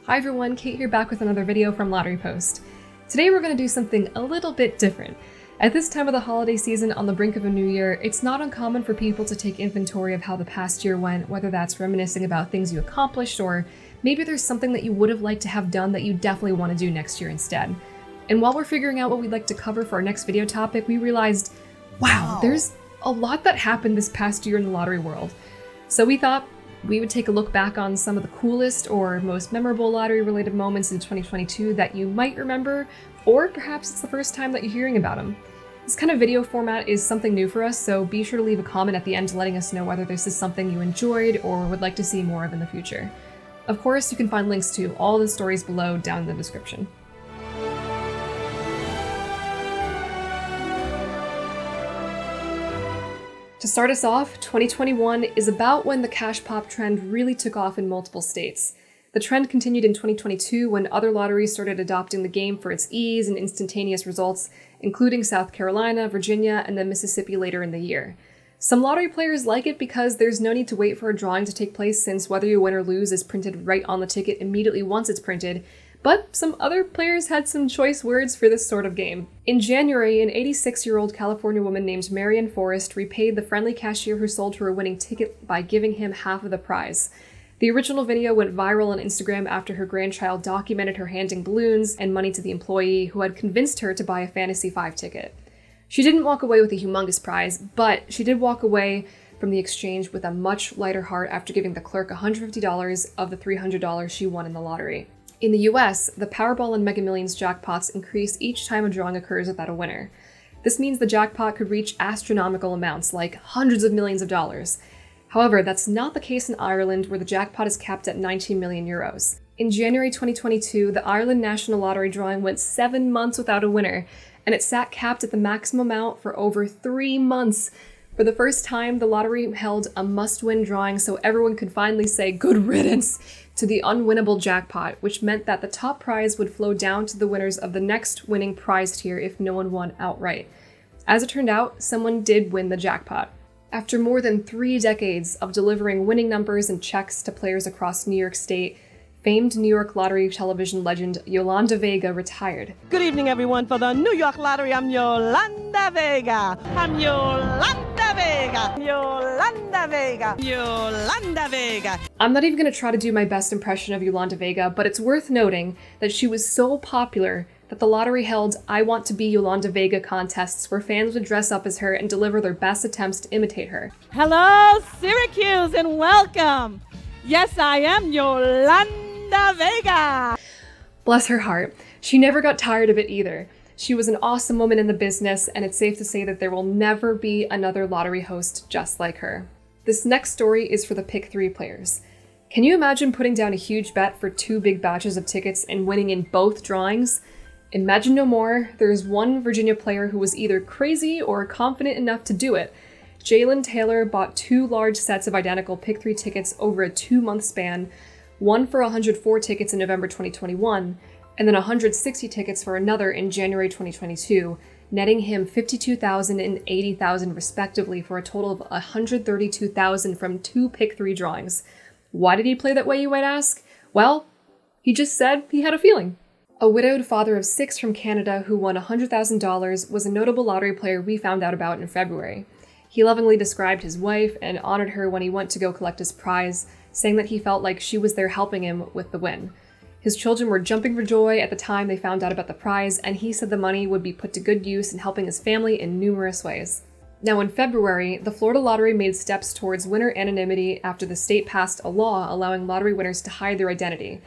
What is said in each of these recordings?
Hi everyone, Kate here back with another video from Lottery Post. Today we're going to do something a little bit different. At this time of the holiday season on the brink of a new year, it's not uncommon for people to take inventory of how the past year went, whether that's reminiscing about things you accomplished or maybe there's something that you would have liked to have done that you definitely want to do next year instead. And while we're figuring out what we'd like to cover for our next video topic, we realized, wow, there's a lot that happened this past year in the lottery world. So we thought we would take a look back on some of the coolest or most memorable lottery-related moments in 2022 that you might remember, or perhaps it's the first time that you're hearing about them. This kind of video format is something new for us, so be sure to leave a comment at the end letting us know whether this is something you enjoyed or would like to see more of in the future. Of course, you can find links to all the stories below down in the description. To start us off, 2021 is about when the cash pop trend really took off in multiple states. The trend continued in 2022 when other lotteries started adopting the game for its ease and instantaneous results, including South Carolina, Virginia, and then Mississippi later in the year. Some lottery players like it because there's no need to wait for a drawing to take place since whether you win or lose is printed right on the ticket immediately once it's printed, but some other players had some choice words for this sort of game. In January, an 86-year-old California woman named Marianne Forrest repaid the friendly cashier who sold her a winning ticket by giving him half of the prize. The original video went viral on Instagram after her grandchild documented her handing balloons and money to the employee who had convinced her to buy a Fantasy 5 ticket. She didn't walk away with a humongous prize, but she did walk away from the exchange with a much lighter heart after giving the clerk $150 of the $300 she won in the lottery. In the US, the Powerball and Mega Millions jackpots increase each time a drawing occurs without a winner. This means the jackpot could reach astronomical amounts, like hundreds of millions of dollars. However, that's not the case in Ireland, where the jackpot is capped at 19 million euros. In January 2022, the Ireland National Lottery drawing went 7 months without a winner, and it sat capped at the maximum amount for over 3 months. For the first time, the lottery held a must-win drawing so everyone could finally say good riddance to the unwinnable jackpot, which meant that the top prize would flow down to the winners of the next winning prize tier if no one won outright. As it turned out, someone did win the jackpot. After more than 3 decades of delivering winning numbers and checks to players across New York State, famed New York Lottery television legend Yolanda Vega retired. Good evening, everyone. For the New York Lottery, I'm Yolanda Vega. I'm Yolanda Vega. Yolanda Vega. Yolanda Vega. I'm not even going to try to do my best impression of Yolanda Vega, but it's worth noting that she was so popular that the lottery held I Want to Be Yolanda Vega contests where fans would dress up as her and deliver their best attempts to imitate her. Hello, Syracuse, and welcome. Yes, I am Yolanda Vega. Bless her heart. She never got tired of it either. She was an awesome woman in the business, and it's safe to say that there will never be another lottery host just like her. This next story is for the Pick 3 players. Can you imagine putting down a huge bet for 2 big batches of tickets and winning in both drawings? Imagine no more. There's one Virginia player who was either crazy or confident enough to do it. Jalen Taylor bought 2 large sets of identical Pick 3 tickets over a 2-month span, one for 104 tickets in November 2021, and then 160 tickets for another in January 2022, netting him $52,000 and $80,000 respectively for a total of $132,000 from 2 Pick 3 drawings. Why did he play that way, you might ask? Well, he just said he had a feeling. A widowed father of 6 from Canada who won $100,000 was a notable lottery player we found out about in February. He lovingly described his wife and honored her when he went to go collect his prize, saying that he felt like she was there helping him with the win. His children were jumping for joy at the time they found out about the prize, and he said the money would be put to good use in helping his family in numerous ways. Now in February, the Florida Lottery made steps towards winner anonymity after the state passed a law allowing lottery winners to hide their identity.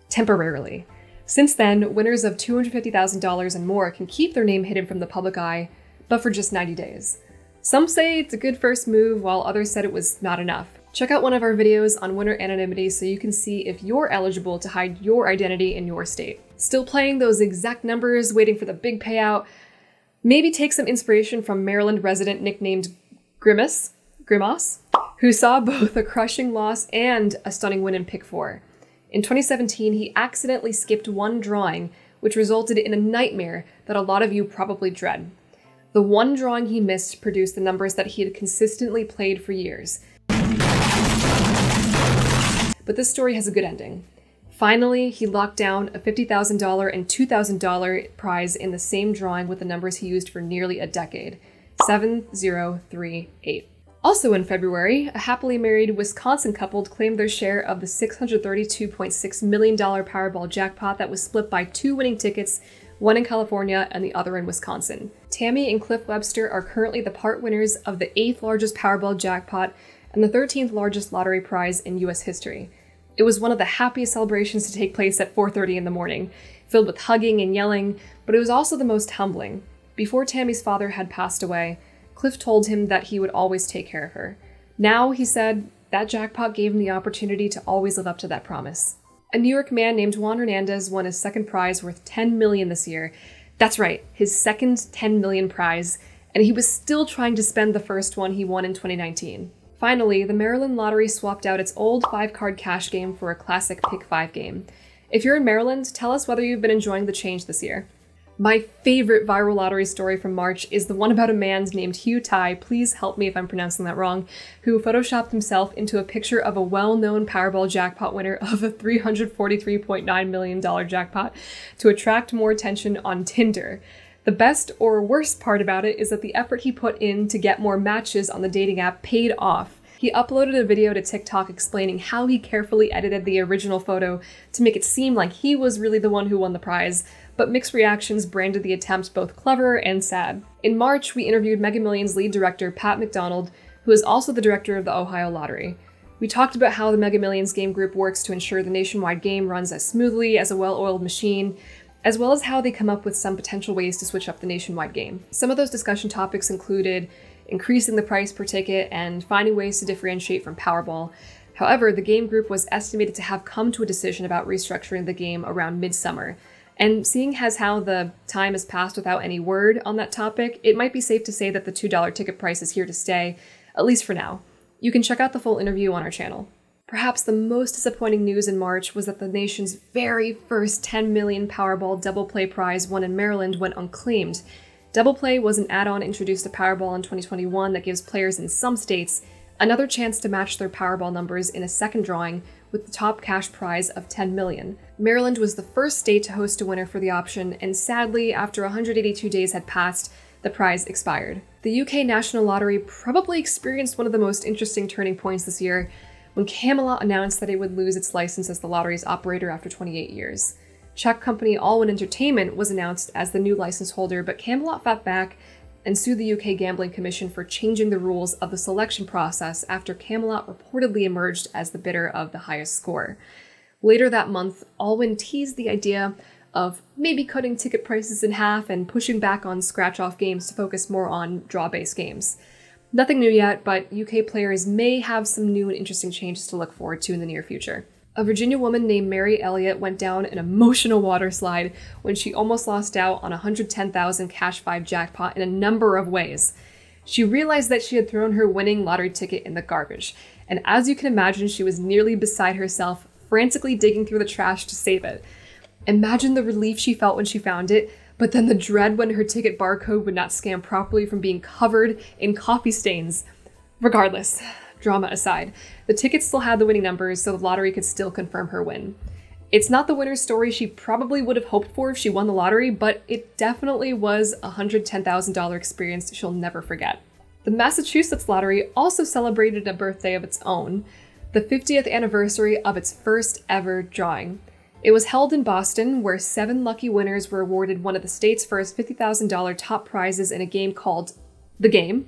Temporarily. Since then, winners of $250,000 and more can keep their name hidden from the public eye, but for just 90 days. Some say it's a good first move, while others said it was not enough. Check out one of our videos on winner anonymity so you can see if you're eligible to hide your identity in your state. Still playing those exact numbers, waiting for the big payout? Maybe take some inspiration from Maryland resident nicknamed Grimace, who saw both a crushing loss and a stunning win in Pick 4. In 2017, he accidentally skipped one drawing, which resulted in a nightmare that a lot of you probably dread. The one drawing he missed produced the numbers that he had consistently played for years. But this story has a good ending. Finally, he locked down a $50,000 and $2,000 prize in the same drawing with the numbers he used for nearly a decade, 7038. Also in February, a happily married Wisconsin couple claimed their share of the $632.6 million Powerball jackpot that was split by two winning tickets, one in California and the other in Wisconsin. Tammy and Cliff Webster are currently the part winners of the 8th largest Powerball jackpot and the 13th largest lottery prize in U.S. history. It was one of the happiest celebrations to take place at 4:30 in the morning, filled with hugging and yelling, but it was also the most humbling. Before Tammy's father had passed away, Cliff told him that he would always take care of her. Now, he said, that jackpot gave him the opportunity to always live up to that promise. A New York man named Juan Hernandez won his second prize worth $10 million this year. That's right, his second $10 million prize, and he was still trying to spend the first one he won in 2019. Finally, the Maryland Lottery swapped out its old 5-card cash game for a classic Pick 5 game. If you're in Maryland, tell us whether you've been enjoying the change this year. My favorite viral lottery story from March is the one about a man named Hugh Tai, please help me if I'm pronouncing that wrong, who photoshopped himself into a picture of a well-known Powerball jackpot winner of a $343.9 million jackpot to attract more attention on Tinder. The best or worst part about it is that the effort he put in to get more matches on the dating app paid off. He uploaded a video to TikTok explaining how he carefully edited the original photo to make it seem like he was really the one who won the prize, but mixed reactions branded the attempt both clever and sad. In March, we interviewed Mega Millions lead director Pat McDonald, who is also the director of the Ohio Lottery. We talked about how the Mega Millions game group works to ensure the nationwide game runs as smoothly as a well-oiled machine, as well as how they come up with some potential ways to switch up the nationwide game. Some of those discussion topics included increasing the price per ticket and finding ways to differentiate from Powerball. However, the game group was estimated to have come to a decision about restructuring the game around midsummer. And seeing as how the time has passed without any word on that topic, it might be safe to say that the $2 ticket price is here to stay, at least for now. You can check out the full interview on our channel. Perhaps the most disappointing news in March was that the nation's very first $10 million Powerball Double Play prize won in Maryland went unclaimed. Double Play was an add-on introduced to Powerball in 2021 that gives players in some states another chance to match their Powerball numbers in a second drawing with the top cash prize of $10 million. Maryland was the first state to host a winner for the option, and sadly, after 182 days had passed, the prize expired. The UK National Lottery probably experienced one of the most interesting turning points this year when Camelot announced that it would lose its license as the lottery's operator after 28 years. Czech company Allwyn Entertainment was announced as the new license holder, but Camelot fought back and sued the UK Gambling Commission for changing the rules of the selection process after Camelot reportedly emerged as the bidder of the highest score. Later that month, Allwyn teased the idea of maybe cutting ticket prices in half and pushing back on scratch-off games to focus more on draw-based games. Nothing new yet, but UK players may have some new and interesting changes to look forward to in the near future. A Virginia woman named Mary Elliott went down an emotional water slide when she almost lost out on a $110,000 Cash 5 jackpot in a number of ways. She realized that she had thrown her winning lottery ticket in the garbage, and as you can imagine, she was nearly beside herself, frantically digging through the trash to save it. Imagine the relief she felt when she found it, but then the dread when her ticket barcode would not scan properly from being covered in coffee stains. Regardless, drama aside, the ticket still had the winning numbers, so the lottery could still confirm her win. It's not the winner's story she probably would have hoped for if she won the lottery, but it definitely was a $110,000 experience she'll never forget. The Massachusetts Lottery also celebrated a birthday of its own, the 50th anniversary of its first ever drawing. It was held in Boston, where 7 lucky winners were awarded one of the state's first $50,000 top prizes in a game called The Game,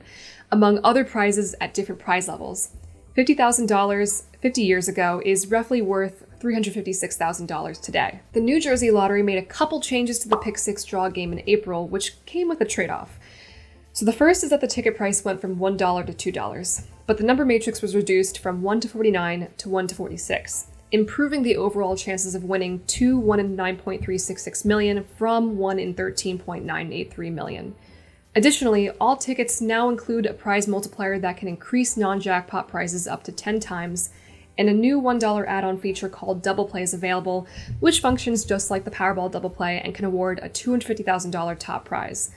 among other prizes at different prize levels. $50,000 50 years ago is roughly worth $356,000 today. The New Jersey Lottery made a couple changes to the Pick 6 draw game in April, which came with a trade-off. So the first is that the ticket price went from $1 to $2, but the number matrix was reduced from 1 to 49 to 1 to 46. Improving the overall chances of winning to 1 in 9.366 million from 1 in 13.983 million. Additionally, all tickets now include a prize multiplier that can increase non-jackpot prizes up to 10 times, and a new $1 add-on feature called Double Play is available, which functions just like the Powerball Double Play and can award a $250,000 top prize.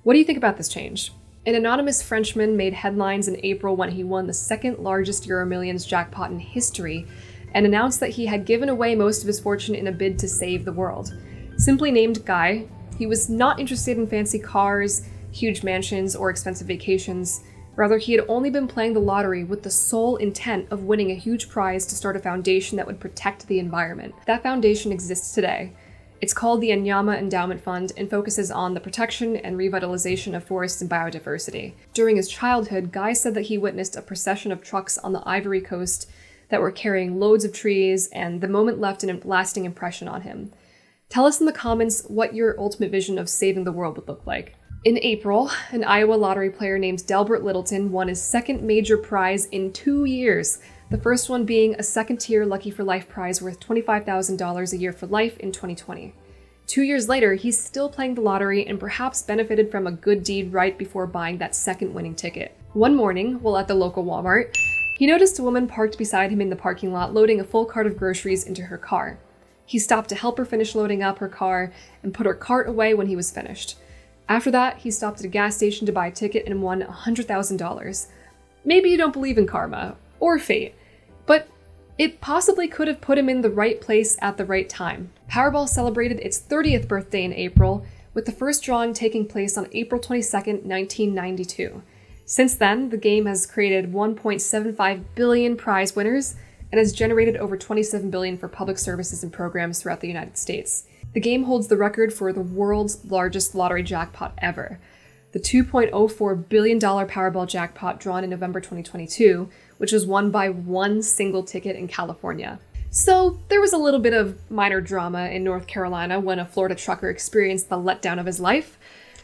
What do you think about this change? An anonymous Frenchman made headlines in April when he won the second largest Euro Millions jackpot in history, and announced that he had given away most of his fortune in a bid to save the world. Simply named Guy, he was not interested in fancy cars, huge mansions, or expensive vacations. Rather, he had only been playing the lottery with the sole intent of winning a huge prize to start a foundation that would protect the environment. That foundation exists today. It's called the Anyama Endowment Fund and focuses on the protection and revitalization of forests and biodiversity. During his childhood, Guy said that he witnessed a procession of trucks on the Ivory Coast that were carrying loads of trees, and the moment left a lasting impression on him. Tell us in the comments what your ultimate vision of saving the world would look like. In April, an Iowa lottery player named Delbert Littleton won his second major prize in 2 years, the first one being a second-tier Lucky for Life prize worth $25,000 a year for life in 2020. 2 years later, he's still playing the lottery and perhaps benefited from a good deed right before buying that second winning ticket. One morning, while at the local Walmart, he noticed a woman parked beside him in the parking lot loading a full cart of groceries into her car. He stopped to help her finish loading up her car and put her cart away when he was finished. After that, he stopped at a gas station to buy a ticket and won $100,000. Maybe you don't believe in karma or fate, but it possibly could have put him in the right place at the right time. Powerball celebrated its 30th birthday in April, with the first drawing taking place on April 22, 1992. Since then, the game has created 1.75 billion prize winners and has generated over $27 billion for public services and programs throughout the United States. The game holds the record for the world's largest lottery jackpot ever. The $2.04 billion Powerball jackpot drawn in November 2022, which was won by one single ticket in California. So there was a little bit of minor drama in North Carolina when a Florida trucker experienced the letdown of his life.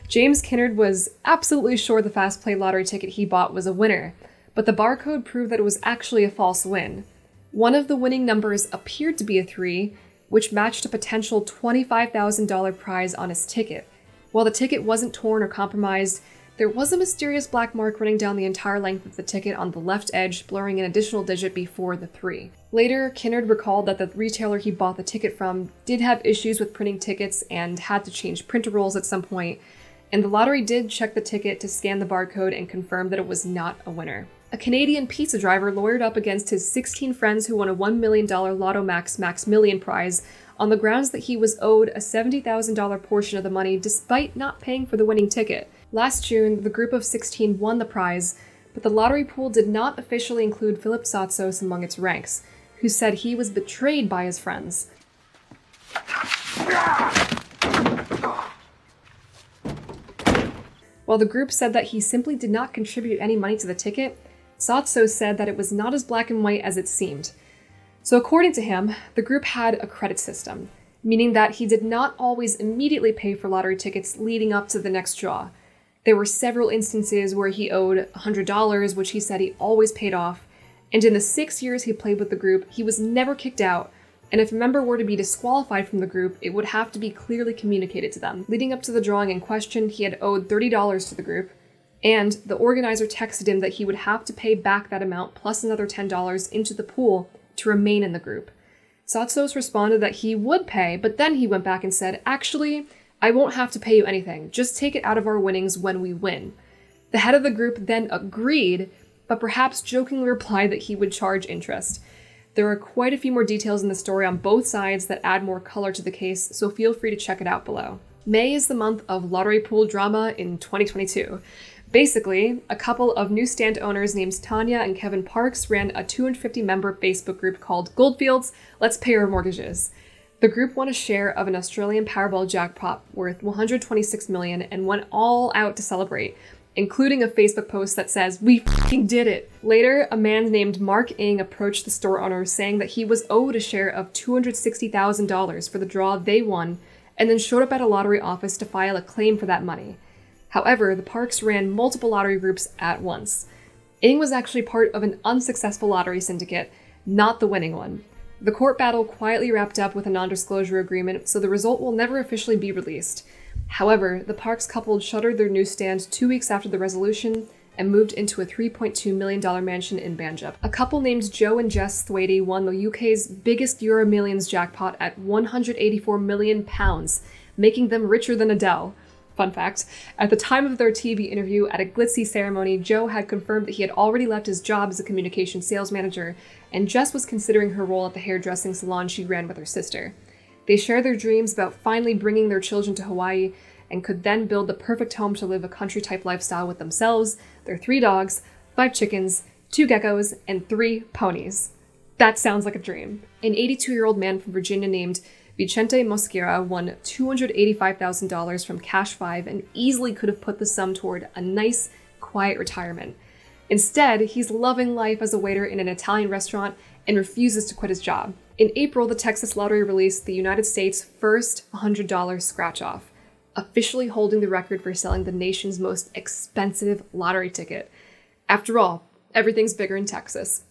James Kinnard was absolutely sure the Fast Play lottery ticket he bought was a winner, but the barcode proved that it was actually a false win. One of the winning numbers appeared to be a 3, which matched a potential $25,000 prize on his ticket. While the ticket wasn't torn or compromised, there was a mysterious black mark running down the entire length of the ticket on the left edge, blurring an additional digit before the 3. Later, Kinnard recalled that the retailer he bought the ticket from did have issues with printing tickets and had to change printer rolls at some point, and the lottery did check the ticket to scan the barcode and confirm that it was not a winner. A Canadian pizza driver lawyered up against his 16 friends who won a $1 million Lotto Max Million prize on the grounds that he was owed a $70,000 portion of the money despite not paying for the winning ticket. Last June, the group of 16 won the prize, but the lottery pool did not officially include Philip Tsotsos among its ranks, who said he was betrayed by his friends. While the group said that he simply did not contribute any money to the ticket, Tsotsos said that it was not as black and white as it seemed. So according to him, the group had a credit system, meaning that he did not always immediately pay for lottery tickets leading up to the next draw. There were several instances where he owed $100, which he said he always paid off, and in the 6 years he played with the group, he was never kicked out, and if a member were to be disqualified from the group, it would have to be clearly communicated to them. Leading up to the drawing in question, he had owed $30 to the group, and the organizer texted him that he would have to pay back that amount plus another $10 into the pool to remain in the group. Tsotsos responded that he would pay, but then he went back and said, "Actually, I won't have to pay you anything. Just take it out of our winnings when we win." The head of the group then agreed, but perhaps jokingly replied that he would charge interest. There are quite a few more details in the story on both sides that add more color to the case, so feel free to check it out below. May is the month of lottery pool drama in 2022. Basically, a couple of newsstand owners named Tanya and Kevin Parks ran a 250-member Facebook group called Goldfields, Let's Pay Our Mortgages. The group won a share of an Australian Powerball jackpot worth $126 million and went all out to celebrate, including a Facebook post that says, "We f***ing did it." Later, a man named Mark Ing approached the store owner saying that he was owed a share of $260,000 for the draw they won, and then showed up at a lottery office to file a claim for that money. However, the Parks ran multiple lottery groups at once. Ing was actually part of an unsuccessful lottery syndicate, not the winning one. The court battle quietly wrapped up with a non-disclosure agreement, so the result will never officially be released. However, the Parks couple shuttered their newsstand 2 weeks after the resolution and moved into a $3.2 million mansion in Banjup. A couple named Joe and Jess Thwaighty won the UK's biggest Euro Millions jackpot at £184 million, making them richer than Adele. Fun fact, at the time of their TV interview at a glitzy ceremony, Joe had confirmed that he had already left his job as a communication sales manager, and Jess was considering her role at the hairdressing salon she ran with her sister. They share their dreams about finally bringing their children to Hawaii, and could then build the perfect home to live a country-type lifestyle with themselves, their 3 dogs, 5 chickens, 2 geckos, and 3 ponies. That sounds like a dream. An 82-year-old man from Virginia named Vicente Mosquera won $285,000 from Cash 5 and easily could have put the sum toward a nice, quiet retirement. Instead, he's loving life as a waiter in an Italian restaurant and refuses to quit his job. In April, the Texas Lottery released the United States' first $100 scratch-off, officially holding the record for selling the nation's most expensive lottery ticket. After all, everything's bigger in Texas.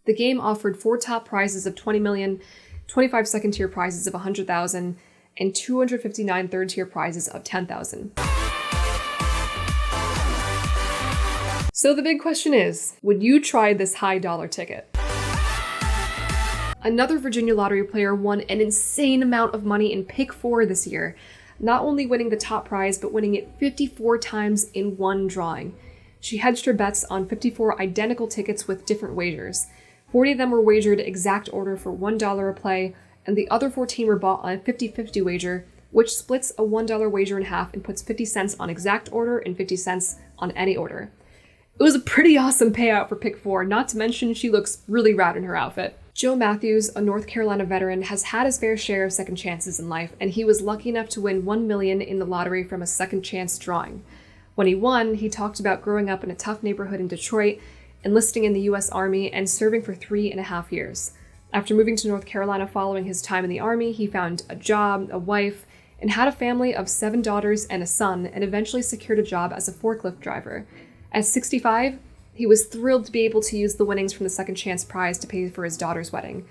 The game offered 4 top prizes of $20 million, 25 second-tier prizes of $100,000, and 259 third-tier prizes of $10,000. So the big question is, would you try this high-dollar ticket? Another Virginia lottery player won an insane amount of money in Pick 4 this year, not only winning the top prize, but winning it 54 times in one drawing. She hedged her bets on 54 identical tickets with different wagers. 40 of them were wagered exact order for $1 a play, and the other 14 were bought on a 50-50 wager, which splits a $1 wager in half and puts 50 cents on exact order and 50 cents on any order. It was a pretty awesome payout for Pick 4, not to mention she looks really rad in her outfit. Joe Matthews, a North Carolina veteran, has had his fair share of second chances in life, and he was lucky enough to win $1 million in the lottery from a second chance drawing. When he won, he talked about growing up in a tough neighborhood in Detroit, enlisting in the U.S. Army, and serving for 3.5 years. After moving to North Carolina following his time in the Army, he found a job, a wife, and had a family of 7 daughters and a son, and eventually secured a job as a forklift driver. At 65, he was thrilled to be able to use the winnings from the second chance prize to pay for his daughter's wedding.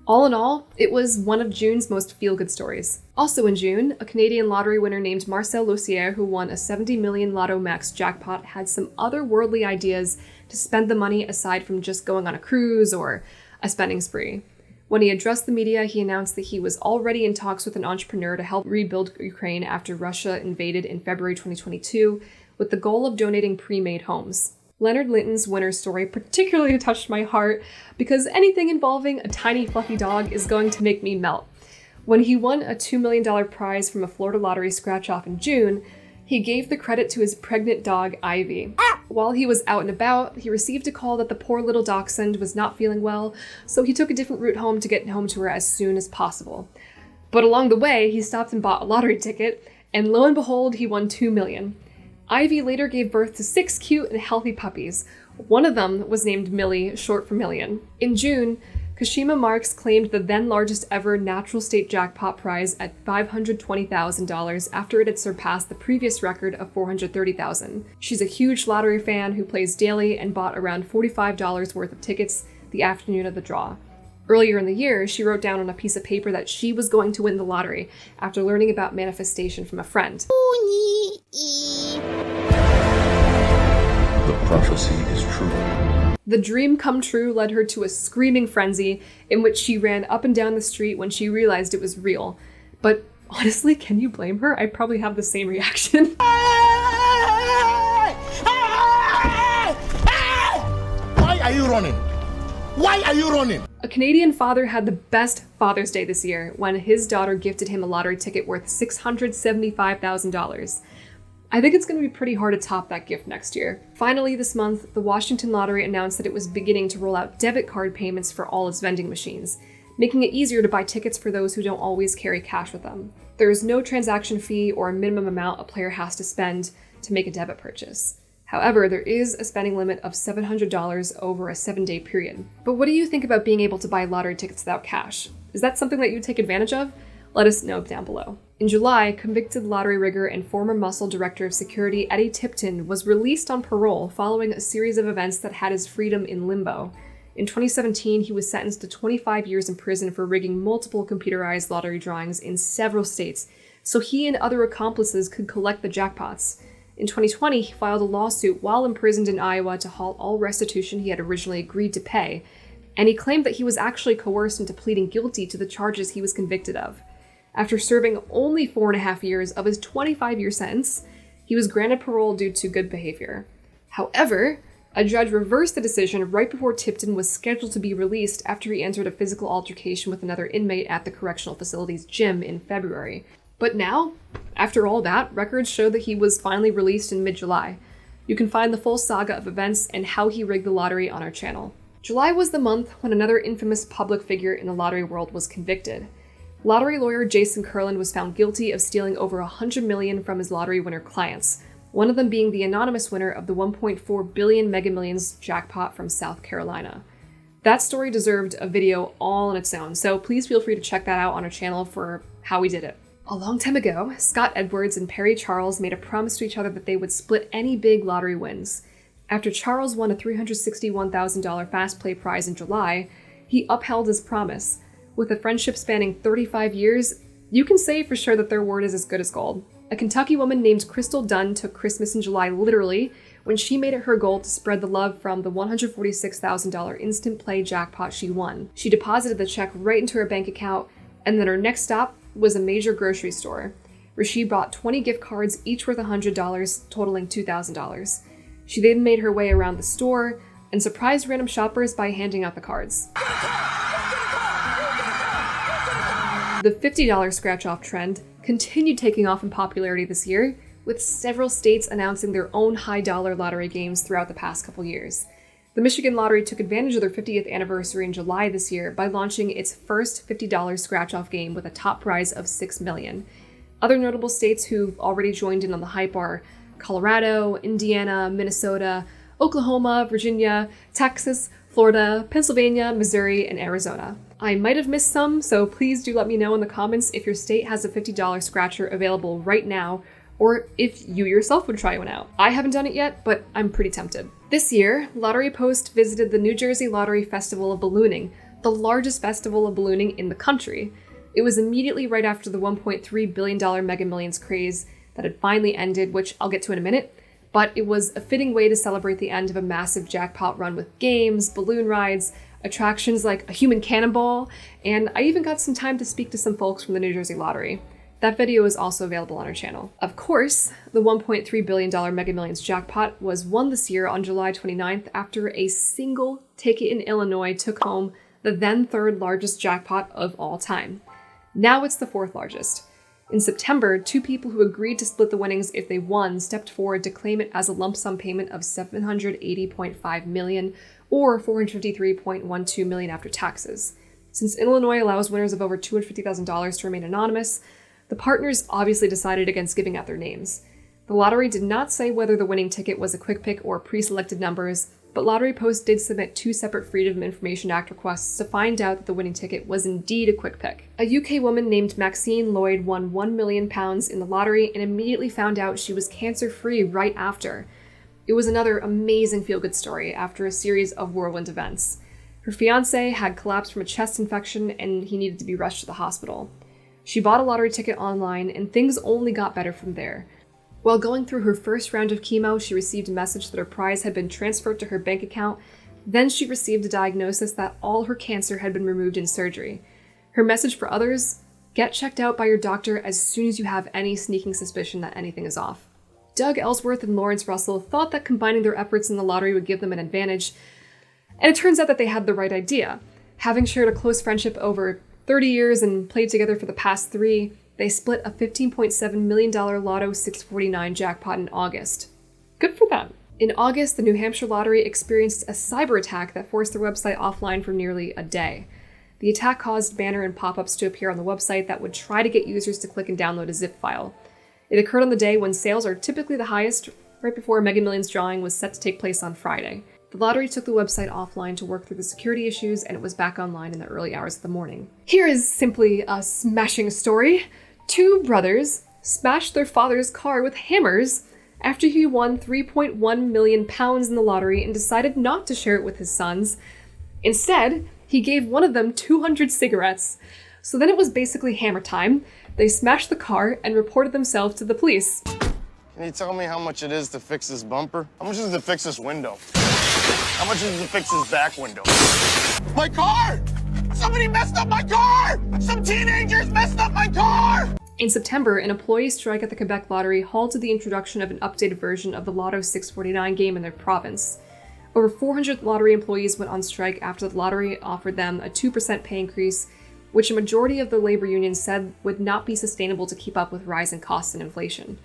All in all, it was one of June's most feel-good stories. Also in June, a Canadian lottery winner named Marcel Lussier, who won a $70 million Lotto Max jackpot, had some otherworldly ideas to spend the money aside from just going on a cruise or a spending spree. When he addressed the media, he announced that he was already in talks with an entrepreneur to help rebuild Ukraine after Russia invaded in February 2022, with the goal of donating pre-made homes. Leonard Linton's winner's story particularly touched my heart because anything involving a tiny fluffy dog is going to make me melt. When he won a $2 million prize from a Florida lottery scratch-off in June, he gave the credit to his pregnant dog, Ivy. While he was out and about, he received a call that the poor little dachshund was not feeling well, so he took a different route home to get home to her as soon as possible. But along the way, he stopped and bought a lottery ticket, and lo and behold, he won $2 million. Ivy later gave birth to 6 cute and healthy puppies. One of them was named Millie, short for Million. In June, Kashima Marks claimed the then largest ever natural state jackpot prize at $520,000 after it had surpassed the previous record of $430,000. She's a huge lottery fan who plays daily and bought around $45 worth of tickets the afternoon of the draw. Earlier in the year, she wrote down on a piece of paper that she was going to win the lottery after learning about manifestation from a friend. The prophecy is true. The dream come true led her to a screaming frenzy in which she ran up and down the street when she realized it was real. But honestly, can you blame her? I'd probably have the same reaction. Why are you running? Why are you running? A Canadian father had the best Father's Day this year when his daughter gifted him a lottery ticket worth $675,000. I think it's going to be pretty hard to top that gift next year. Finally, this month, the Washington Lottery announced that it was beginning to roll out debit card payments for all its vending machines, making it easier to buy tickets for those who don't always carry cash with them. There is no transaction fee or a minimum amount a player has to spend to make a debit purchase. However, there is a spending limit of $700 over a 7-day period. But what do you think about being able to buy lottery tickets without cash? Is that something that you'd take advantage of? Let us know down below. In July, convicted lottery rigger and former Muscle Director of Security Eddie Tipton was released on parole following a series of events that had his freedom in limbo. In 2017, he was sentenced to 25 years in prison for rigging multiple computerized lottery drawings in several states, so he and other accomplices could collect the jackpots. In 2020, he filed a lawsuit while imprisoned in Iowa to halt all restitution he had originally agreed to pay, and he claimed that he was actually coerced into pleading guilty to the charges he was convicted of. After serving only 4.5 years of his 25-year sentence, he was granted parole due to good behavior. However, a judge reversed the decision right before Tipton was scheduled to be released after he entered a physical altercation with another inmate at the correctional facility's gym in February. But now, after all that, records show that he was finally released in mid-July. You can find the full saga of events and how he rigged the lottery on our channel. July was the month when another infamous public figure in the lottery world was convicted. Lottery lawyer Jason Kurland was found guilty of stealing over $100 million from his lottery winner clients, one of them being the anonymous winner of the $1.4 billion Mega Millions jackpot from South Carolina. That story deserved a video all on its own, so please feel free to check that out on our channel for how we did it. A long time ago, Scott Edwards and Perry Charles made a promise to each other that they would split any big lottery wins. After Charles won a $361,000 fast play prize in July, he upheld his promise. With a friendship spanning 35 years, you can say for sure that their word is as good as gold. A Kentucky woman named Crystal Dunn took Christmas in July literally when she made it her goal to spread the love from the $146,000 instant play jackpot she won. She deposited the check right into her bank account, and then her next stop was a major grocery store, where she bought 20 gift cards, each worth $100, totaling $2,000. She then made her way around the store and surprised random shoppers by handing out the cards. The $50 scratch-off trend continued taking off in popularity this year, with several states announcing their own high-dollar lottery games throughout the past couple years. The Michigan Lottery took advantage of their 50th anniversary in July this year by launching its first $50 scratch-off game with a top prize of $6 million. Other notable states who've already joined in on the hype are Colorado, Indiana, Minnesota, Oklahoma, Virginia, Texas, Florida, Pennsylvania, Missouri, and Arizona. I might have missed some, so please do let me know in the comments if your state has a $50 scratcher available right now, or if you yourself would try one out. I haven't done it yet, but I'm pretty tempted. This year, Lottery Post visited the New Jersey Lottery Festival of Ballooning, the largest festival of ballooning in the country. It was immediately right after the $1.3 billion Mega Millions craze that had finally ended, which I'll get to in a minute, but it was a fitting way to celebrate the end of a massive jackpot run with games, balloon rides, attractions like a human cannonball, and I even got some time to speak to some folks from the New Jersey Lottery. That video is also available on our channel. Of course, the $1.3 billion Mega Millions jackpot was won this year on July 29th after a single ticket in Illinois took home the then third largest jackpot of all time. Now it's the fourth largest. In September, two people who agreed to split the winnings if they won stepped forward to claim it as a lump sum payment of $780.5 million or $453.12 million after taxes. Since Illinois allows winners of over $250,000 to remain anonymous, the partners obviously decided against giving out their names. The lottery did not say whether the winning ticket was a quick pick or pre-selected numbers, but Lottery Post did submit two separate Freedom of Information Act requests to find out that the winning ticket was indeed a quick pick. A UK woman named Maxine Lloyd won £1 million in the lottery and immediately found out she was cancer-free right after. It was another amazing feel-good story after a series of whirlwind events. Her fiancé had collapsed from a chest infection and he needed to be rushed to the hospital. She bought a lottery ticket online and things only got better from there. While going through her first round of chemo, she received a message that her prize had been transferred to her bank account. Then she received a diagnosis that all her cancer had been removed in surgery. Her message for others: get checked out by your doctor as soon as you have any sneaking suspicion that anything is off. Doug Ellsworth and Lawrence Russell thought that combining their efforts in the lottery would give them an advantage, and it turns out that they had the right idea. Having shared a close friendship over 30 years and played together for the past 3, they split a $15.7 million Lotto 649 jackpot in August. Good for them. In August, the New Hampshire Lottery experienced a cyber attack that forced their website offline for nearly a day. The attack caused banner and pop-ups to appear on the website that would try to get users to click and download a zip file. It occurred on the day when sales are typically the highest, right before a Mega Millions drawing was set to take place on Friday. The lottery took the website offline to work through the security issues, and it was back online in the early hours of the morning. Here is simply a smashing story. 2 brothers smashed their father's car with hammers after he won £3.1 million in the lottery and decided not to share it with his sons. Instead, he gave one of them 200 cigarettes. So then it was basically hammer time. They smashed the car and reported themselves to the police. Can you tell me how much it is to fix this bumper? How much is it to fix this window? How much is it to fix this back window? My car! Somebody messed up my car! Some teenagers messed up my car! In September, an employee strike at the Quebec Lottery halted the introduction of an updated version of the Lotto 649 game in their province. Over 400 lottery employees went on strike after the lottery offered them a 2% pay increase, which a majority of the labor unions said would not be sustainable to keep up with rising costs and inflation.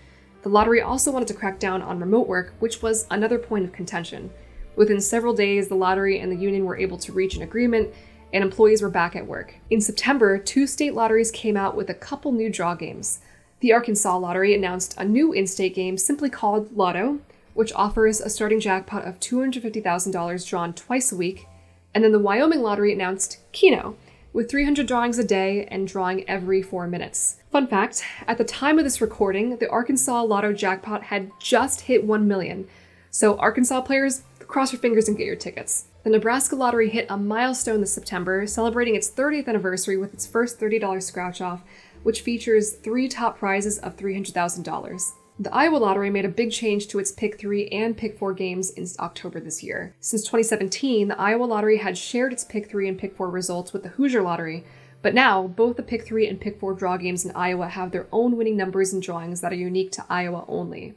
The lottery also wanted to crack down on remote work, which was another point of contention. Within several days, the lottery and the union were able to reach an agreement, and employees were back at work. In September, 2 state lotteries came out with a couple new draw games. The Arkansas Lottery announced a new in-state game simply called Lotto, which offers a starting jackpot of $250,000 drawn twice a week, and then the Wyoming Lottery announced Keno, with 300 drawings a day and drawing every 4 minutes. Fun fact, at the time of this recording, the Arkansas Lotto jackpot had just hit 1 million. So Arkansas players, cross your fingers and get your tickets. The Nebraska Lottery hit a milestone this September, celebrating its 30th anniversary with its first $30 scratch-off, which features 3 top prizes of $300,000. The Iowa Lottery made a big change to its Pick 3 and Pick 4 games in October this year. Since 2017, the Iowa Lottery had shared its Pick 3 and Pick 4 results with the Hoosier Lottery, but now both the Pick 3 and Pick 4 draw games in Iowa have their own winning numbers and drawings that are unique to Iowa only.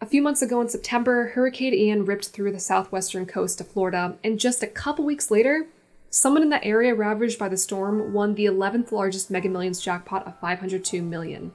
A few months ago in September, Hurricane Ian ripped through the southwestern coast of Florida, and just a couple weeks later, someone in that area ravaged by the storm won the 11th largest Mega Millions jackpot of $502 million.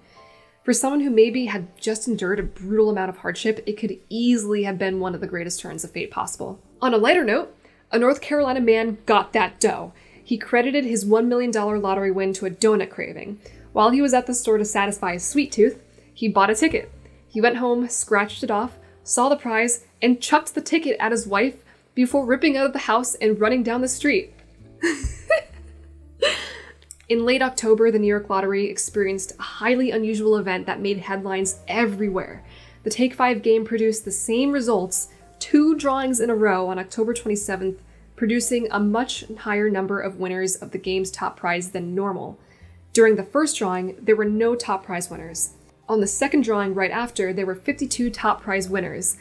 For someone who maybe had just endured a brutal amount of hardship, it could easily have been one of the greatest turns of fate possible. On a lighter note, a North Carolina man got that dough. He credited his $1 million lottery win to a donut craving. While he was at the store to satisfy his sweet tooth, he bought a ticket. He went home, scratched it off, saw the prize, and chucked the ticket at his wife before ripping out of the house and running down the street. In late October, the New York Lottery experienced a highly unusual event that made headlines everywhere. The Take 5 game produced the same results 2 drawings in a row on October 27th, producing a much higher number of winners of the game's top prize than normal. During the first drawing, there were no top prize winners. On the second drawing right after, there were 52 top prize winners.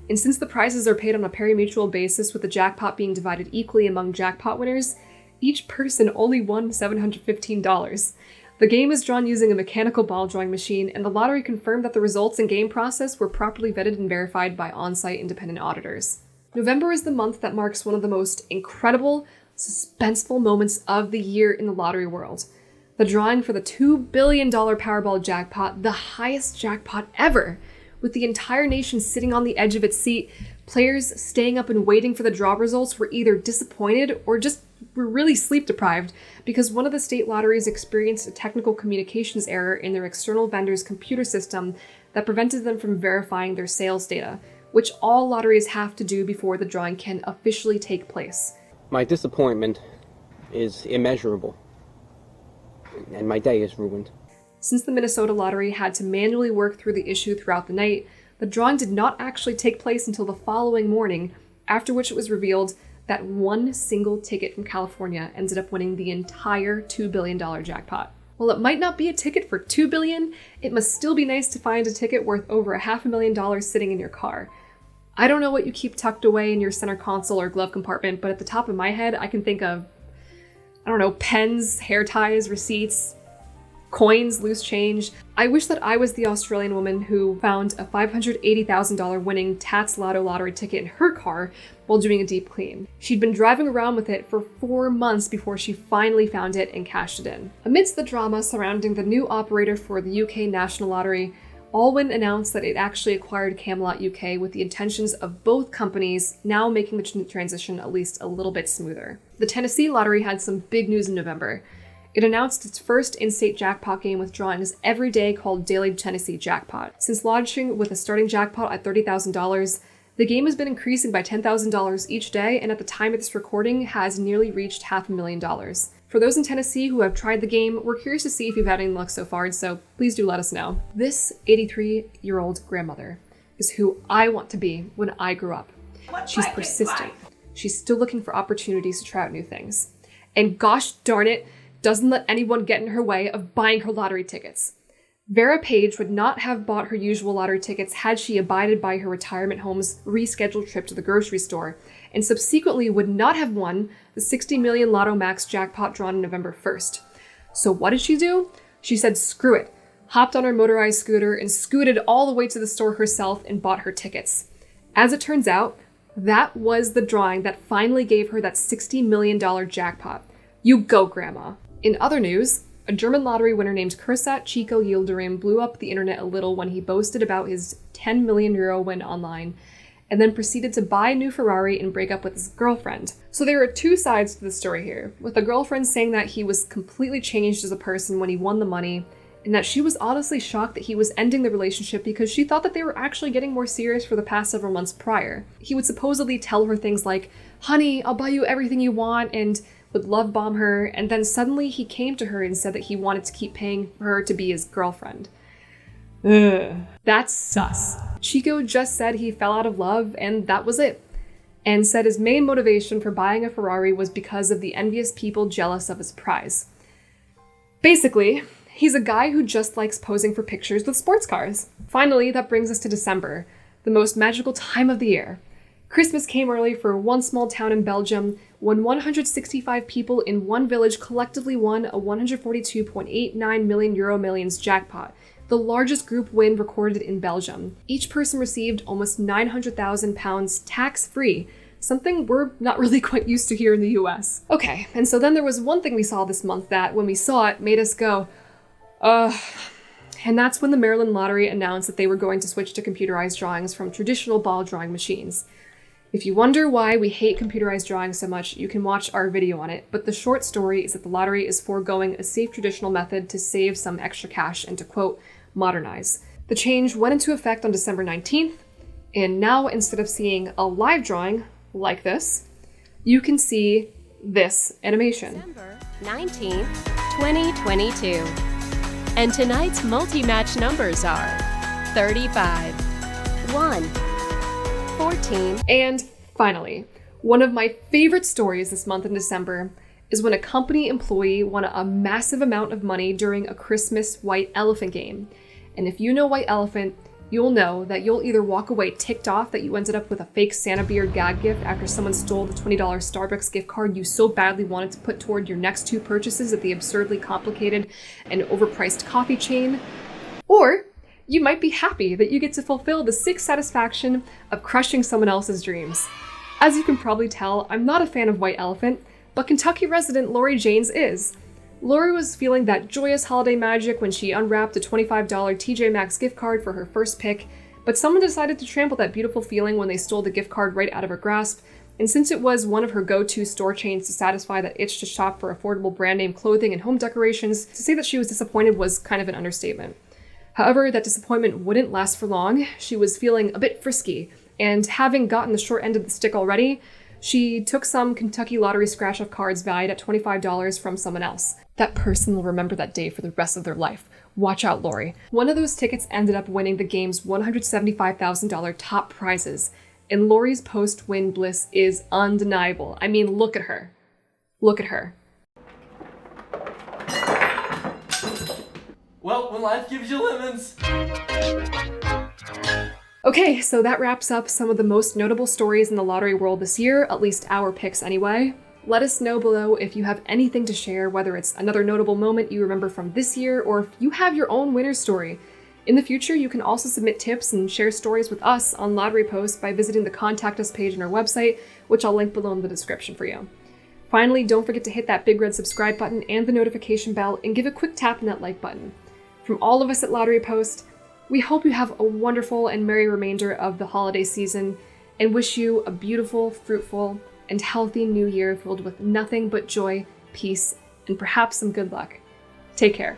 And since the prizes are paid on a pari-mutuel basis with the jackpot being divided equally among jackpot winners, each person only won $715. The game is drawn using a mechanical ball drawing machine, and the lottery confirmed that the results and game process were properly vetted and verified by on-site independent auditors. November is the month that marks one of the most incredible, suspenseful moments of the year in the lottery world. The drawing for the $2 billion Powerball jackpot, the highest jackpot ever. With the entire nation sitting on the edge of its seat, players staying up and waiting for the draw results were either disappointed or just were really sleep deprived because one of the state lotteries experienced a technical communications error in their external vendor's computer system that prevented them from verifying their sales data, which all lotteries have to do before the drawing can officially take place. My disappointment is immeasurable, and my day is ruined. Since the Minnesota Lottery had to manually work through the issue throughout the night, the drawing did not actually take place until the following morning, after which it was revealed that one single ticket from California ended up winning the entire $2 billion jackpot. While it might not be a ticket for $2 billion, it must still be nice to find a ticket worth over $500,000 sitting in your car. I don't know what you keep tucked away in your center console or glove compartment, but at the top of my head, I can think of, pens, hair ties, receipts, coins, loose change. I wish that I was the Australian woman who found a $580,000 winning Tats Lotto lottery ticket in her car while doing a deep clean. She'd been driving around with it for 4 months before she finally found it and cashed it in. Amidst the drama surrounding the new operator for the UK National Lottery, Allwyn announced that it actually acquired Camelot UK with the intentions of both companies now making the transition at least a little bit smoother. The Tennessee Lottery had some big news in November. It announced its first in-state jackpot game with drawings every day called Daily Tennessee Jackpot. Since launching with a starting jackpot at $30,000, the game has been increasing by $10,000 each day, and at the time of this recording has nearly reached $500,000. For those in Tennessee who have tried the game, we're curious to see if you've had any luck so far, so please do let us know. This 83-year-old grandmother is who I want to be when I grew up. She's persistent. She's still looking for opportunities to try out new things. And gosh darn it, doesn't let anyone get in her way of buying her lottery tickets. Vera Page would not have bought her usual lottery tickets had she abided by her retirement home's rescheduled trip to the grocery store, and subsequently would not have won the 60 million Lotto Max jackpot drawn on November 1st. So what did she do? She said screw it, hopped on her motorized scooter and scooted all the way to the store herself and bought her tickets. As it turns out, that was the drawing that finally gave her that $60 million jackpot. You go, Grandma. In other news, a German lottery winner named Kursat Chico Yildirim blew up the internet a little when he boasted about his 10 million euro win online, and then proceeded to buy a new Ferrari and break up with his girlfriend. So there are two sides to the story here, with the girlfriend saying that he was completely changed as a person when he won the money, and that she was honestly shocked that he was ending the relationship because she thought that they were actually getting more serious for the past several months prior. He would supposedly tell her things like, "Honey, I'll buy you everything you want," and would love bomb her, and then suddenly he came to her and said that he wanted to keep paying for her to be his girlfriend. Ugh. That's sus. Chico just said he fell out of love, and that was it. And said his main motivation for buying a Ferrari was because of the envious people jealous of his prize. Basically, he's a guy who just likes posing for pictures with sports cars. Finally, that brings us to December, the most magical time of the year. Christmas came early for one small town in Belgium when 165 people in one village collectively won a 142.89 million euro millions jackpot, the largest group win recorded in Belgium. Each person received almost £900,000 tax-free, something we're not really quite used to here in the US. Okay, and so then there was one thing we saw this month that, when we saw it, made us go, ugh. And that's when the Maryland Lottery announced that they were going to switch to computerized drawings from traditional ball drawing machines. If you wonder why we hate computerized drawing so much, you can watch our video on it, but the short story is that the lottery is foregoing a safe traditional method to save some extra cash and to, quote, modernize. The change went into effect on December 19th, and now instead of seeing a live drawing like this, you can see this animation. December 19th, 2022. And tonight's multi-match numbers are 35, 1, 14. And finally, one of my favorite stories this month in December is when a company employee won a massive amount of money during a Christmas white elephant game. And if you know white elephant, you'll know that you'll either walk away ticked off that you ended up with a fake Santa beard gag gift after someone stole the $20 Starbucks gift card you so badly wanted to put toward your next two purchases at the absurdly complicated and overpriced coffee chain, or you might be happy that you get to fulfill the sick satisfaction of crushing someone else's dreams. As you can probably tell, I'm not a fan of white elephant, but Kentucky resident Lori Janes is. Lori was feeling that joyous holiday magic when she unwrapped a $25 TJ Maxx gift card for her first pick, but someone decided to trample that beautiful feeling when they stole the gift card right out of her grasp, and since it was one of her go-to store chains to satisfy that itch to shop for affordable brand name clothing and home decorations, to say that she was disappointed was kind of an understatement. However, that disappointment wouldn't last for long. She was feeling a bit frisky, and having gotten the short end of the stick already, she took some Kentucky Lottery scratch-off cards valued at $25 from someone else. That person will remember that day for the rest of their life. Watch out, Lori. One of those tickets ended up winning the game's $175,000 top prizes, and Lori's post-win bliss is undeniable. I mean, look at her. Look at her. Well, when life gives you lemons. Okay, so that wraps up some of the most notable stories in the lottery world this year, at least our picks anyway. Let us know below if you have anything to share, whether it's another notable moment you remember from this year, or if you have your own winner story. In the future, you can also submit tips and share stories with us on Lottery Post by visiting the Contact Us page on our website, which I'll link below in the description for you. Finally, don't forget to hit that big red subscribe button and the notification bell, and give a quick tap on that like button. From all of us at Lottery Post, we hope you have a wonderful and merry remainder of the holiday season, and wish you a beautiful, fruitful, and healthy new year filled with nothing but joy, peace, and perhaps some good luck. Take care.